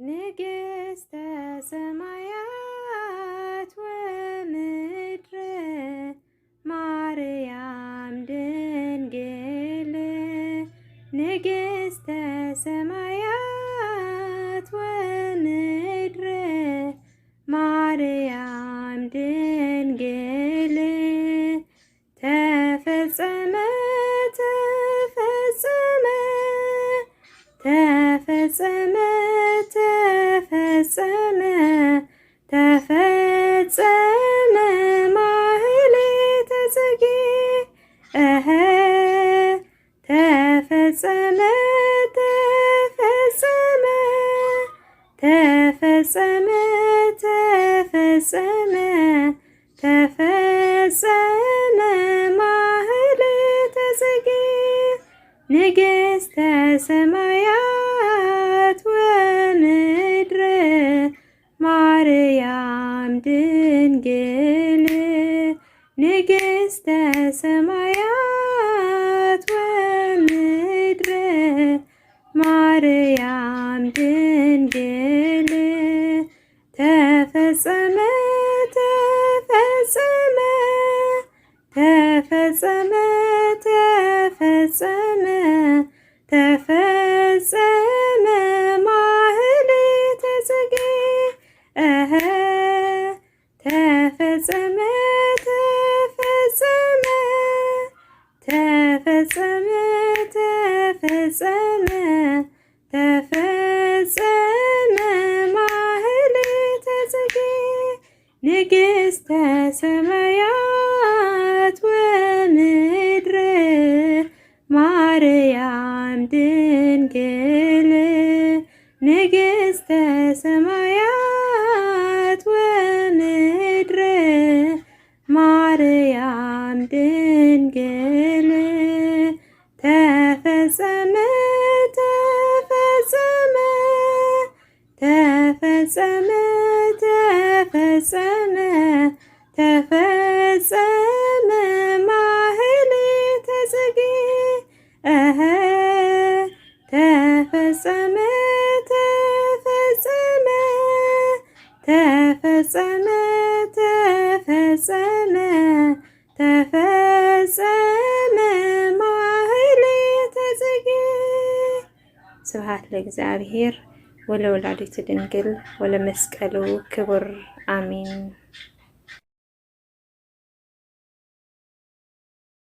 ንግሥተ ሰማያት ወምድር ማርያም ድንግል ንግሥተ ሰማያት ወምድር ማርያም ድንግል ተፈጸመ ተፈጸመ ተፈጸመ ተፈጸመ ተፈጸመ ማህሌተ ጽጌ ተፈጸመ ተፈጸመ ተፈጸመ ተፈጸመ ተፈጸመ ማህሌተ ጽጌ ንግሥተ ሰማያት ወምድር ማርያም ድንግል ንግሥተ ሰማያት ወምድር ማርያም ድንግል ተፈጸመ ተፈጸመ ተፈጸመ ተፈጸመ ተፈጸመ ማህሌተ ጽጌ ተፈጸመ ተፈጸመ ተፈጸመ ተፈጸመ ተፈጸመ ማህሌተ ጽጌ ንግሥተ ሰማያት ወምድር ማርያም ድንግል ንግሥተ ሰማያት ወምድር ማርያም ድንግል ተፈጸመ ተፈጸመ ተፈጸመ ተፈጸመ ተፈጸመ ማህሌተ ጽጌ ተፈጸመ ተፈጸመ ተፈጸመ ተፈጸመ ተፈጸመ ማህሌተ ጽጌ ስብሐት ለእግዚአብሔር ወለወላዲቱ ድንግል ወለመስቀሉ ክቡር አሜን።